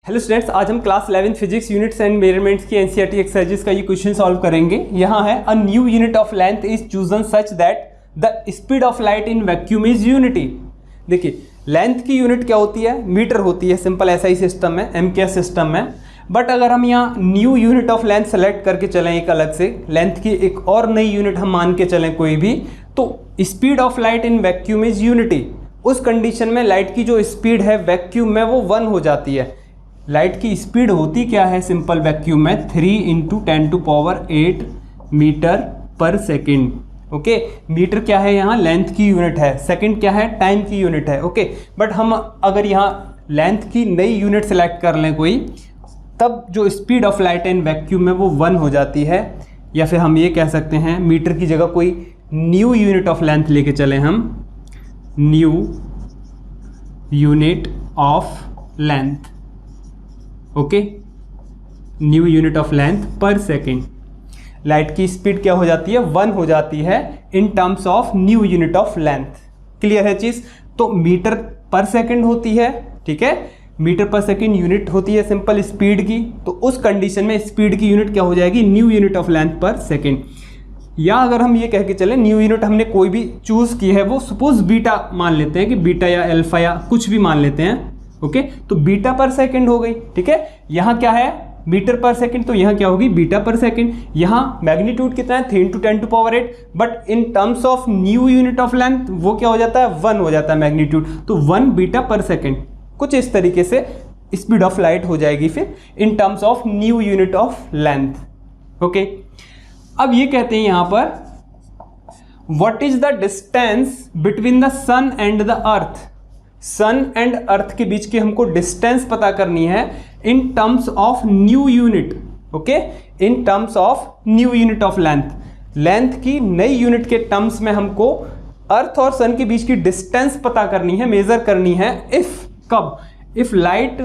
Hello students, आज हम class 11 physics units and measurements की एनसीईआरटी एक्सरसाइजेस का ये क्वेश्चन सॉल्व करेंगे। यहाँ है a new unit of length is chosen such that the speed of light in vacuum is unity. देखिए, length की यूनिट क्या होती है? मीटर होती है। सिंपल एसआई सिस्टम में, एमकेएस सिस्टम में। बट अगर हम यहाँ new unit of length select करके चलें, एक अलग से लेंथ की एक और नई यूनिट हम मान के चलें कोई भी, तो speed of light in vacuum is unity. उस कंडीशन में लाइट की जो स्पीड है वैक्यूम में वो 1 हो जाती है। लाइट की स्पीड होती क्या है सिंपल वैक्यूम में? 3 × 10⁸ मीटर पर सेकेंड। ओके, मीटर क्या है यहाँ? लेंथ की यूनिट है। सेकेंड क्या है? टाइम की यूनिट है। ओके, बट हम अगर यहाँ लेंथ की नई यूनिट सेलेक्ट कर लें कोई, तब जो speed of light in vacuum में वो 1 हो जाती है। या फिर हम ये कह सकते हैं मीटर की जगह कोई न्यू यूनिट ऑफ लेंथ लेके चले, हम new unit of length. Okay, new unit of length पर सेकेंड। लाइट की स्पीड क्या हो जाती है? 1 हो जाती है in terms of new unit of length. Clear है चीज? तो मीटर पर सेकेंड होती है, ठीक है, मीटर पर सेकेंड यूनिट होती है सिंपल स्पीड की। तो उस कंडीशन में स्पीड की यूनिट क्या हो जाएगी? न्यू यूनिट ऑफ लेंथ पर सेकेंड। या अगर हम ये कह के चले न्यू यूनिट हमने कोई भी चूज की है, वो सपोज बीटा मान लेते हैं कि बीटा या अल्फा या कुछ भी मान लेते हैं। ओके, तो बीटा पर सेकंड हो गई। ठीक है, यहाँ क्या है? मीटर पर सेकंड, तो यहाँ क्या होगी? बीटा पर सेकंड। यहाँ मैग्नीट्यूड कितना है? 3 × 10⁸, but in terms of new unit of length वो क्या हो जाता है? 1 हो जाता है मैग्नीट्यूड। तो 1 बीटा पर सेकंड। कुछ इस तरीके से स्पीड ऑफ लाइट हो जाएगी फिर in terms of new unit of length. Okay, अब ये कहते हैं यहाँ पर what is the distance between the sun and the earth. Sun and earth के बीच की हमको डिस्टेंस पता करनी है in terms of new unit. Okay, in terms of new unit of length. Length की नई यूनिट के टर्म्स में हमको अर्थ और सन के बीच की डिस्टेंस पता करनी है, मेजर करनी है। इफ कब? इफ लाइट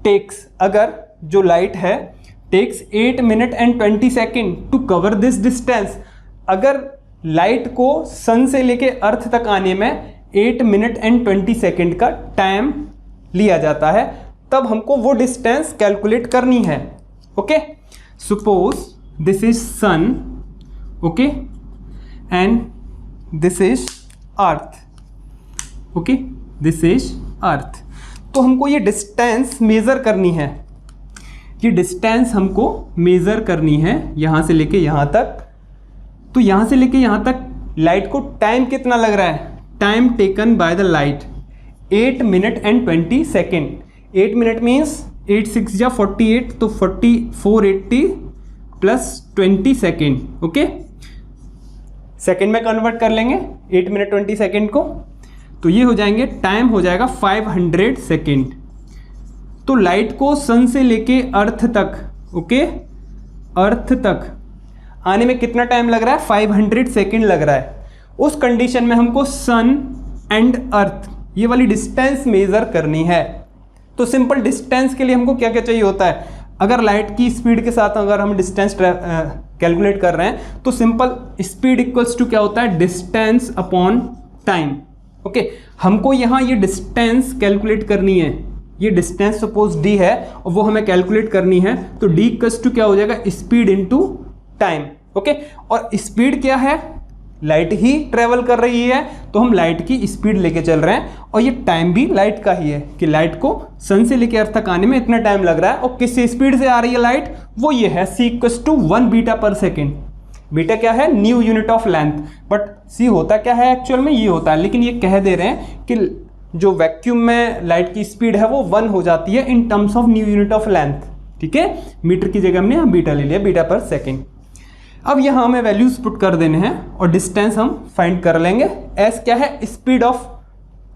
टेक्स, अगर जो लाइट है takes 8 minute and 20 second to cover this distance. अगर लाइट को सन से लेके अर्थ तक आने में 8 मिनट एंड 20 सेकेंड का टाइम लिया जाता है, तब हमको वो डिस्टेंस कैलकुलेट करनी है। Okay, suppose this is sun, okay, and this is earth. Okay, this is earth. तो हमको ये डिस्टेंस मेजर करनी है। ये डिस्टेंस हमको मेजर करनी है यहाँ से लेके यहाँ तक। तो यहाँ से लेके यहाँ तक लाइट को टाइम कितना लग रहा है? Time taken by the light 8 minute and 20 second. 8 minute means 8 6 या 48, तो 480 प्लस 20 सेकेंड। ओके, सेकेंड में कन्वर्ट कर लेंगे 8 मिनट 20 सेकेंड को, तो ये हो जाएंगे, टाइम हो जाएगा 500 सेकेंड। तो लाइट को सन से लेके अर्थ तक, ओके, अर्थ तक आने में कितना टाइम लग रहा है? 500 सेकेंड लग रहा है। उस कंडीशन में हमको सन एंड अर्थ ये वाली डिस्टेंस मेजर करनी है। तो सिंपल डिस्टेंस के लिए हमको क्या क्या चाहिए होता है? अगर लाइट की स्पीड के साथ अगर हम डिस्टेंस कैलकुलेट कर रहे हैं, तो सिंपल स्पीड इक्वल्स टू क्या होता है? Distance upon time. ओके, हमको यहाँ ये डिस्टेंस कैलकुलेट करनी है। ये डिस्टेंस सपोज d है और वो हमें कैलकुलेट करनी है, तो d इक्वल्स टू क्या हो जाएगा? Speed into time. ओके, और स्पीड क्या है? लाइट ही ट्रेवल कर रही है, तो हम लाइट की स्पीड लेके चल रहे हैं, और ये टाइम भी लाइट का ही है कि लाइट को सन से लेके अर्थ तक आने में इतना टाइम लग रहा है। और किस स्पीड से आ रही है लाइट? वो ये है c = 1 बीटा पर सेकेंड। बीटा क्या है? New unit of length. But c होता क्या है एक्चुअल में? ये होता है, लेकिन ये कह दे रहे हैं कि जो वैक्यूम में लाइट की स्पीड है वो 1 हो जाती है in terms of new unit of length. ठीक है, मीटर की जगह हमने यहाँ बीटा ले लिया, बीटा पर सेकेंड। अब यहाँ हमें वैल्यूज पुट कर देने हैं और डिस्टेंस हम फाइंड कर लेंगे। एस क्या है? Speed of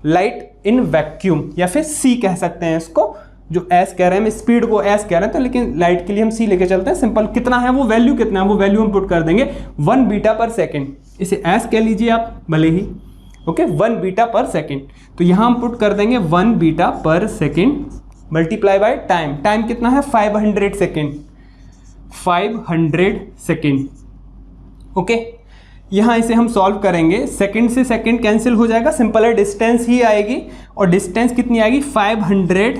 light in vacuum, या फिर सी कह सकते हैं इसको। जो एस कह रहे हैं, हम स्पीड को एस कह रहे हैं, तो लेकिन लाइट के लिए हम सी लेके चलते हैं। सिंपल कितना है वो वैल्यू, कितना है वो वैल्यू हम पुट कर देंगे 1 बीटा पर सेकेंड। इसे एस कह लीजिए आप भले ही। ओके, 1 बीटा पर सेकेंड। तो यहाँ हम पुट कर देंगे 1 बीटा पर second multiply by time. Time कितना है? 500 सेकेंड। 500 सेकेंड। ओके, यहाँ इसे हम सॉल्व करेंगे, सेकंड से सेकंड कैंसिल हो जाएगा, सिंपल है, डिस्टेंस ही आएगी और डिस्टेंस कितनी आएगी 500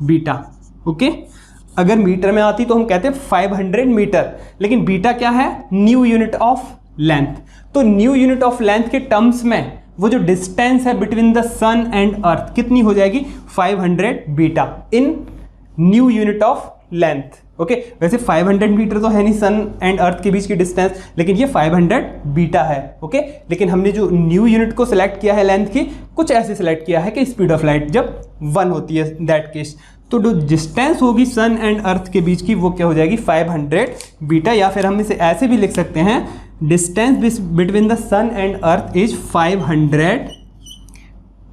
बीटा। ओके, अगर मीटर में आती तो हम कहते 500 मीटर, लेकिन बीटा क्या है, न्यू यूनिट ऑफ लेंथ। तो न्यू यूनिट ऑफ लेंथ के टर्म्स में वो जो डिस्टेंस है between the sun and earth कितनी हो जाएगी, 500 beta in new unit of length. Okay, वैसे 500 मीटर तो है नहीं सन एंड अर्थ के बीच की डिस्टेंस, लेकिन ये 500 बीटा है। ओके, लेकिन हमने जो न्यू यूनिट को सिलेक्ट किया है लेंथ की, कुछ ऐसे सिलेक्ट किया है कि स्पीड ऑफ लाइट जब 1 होती है दैट केस, तो जो डिस्टेंस होगी सन एंड अर्थ के बीच की वो क्या हो जाएगी, 500 बीटा। या फिर हम इसे ऐसे भी लिख सकते हैं, distance between the sun and earth is 500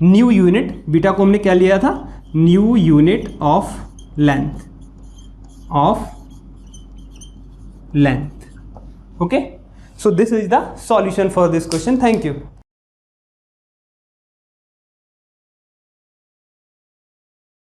new unit, beta को हमने क्या लिया था, new unit of length, okay, so this is the solution for this question. Thank you.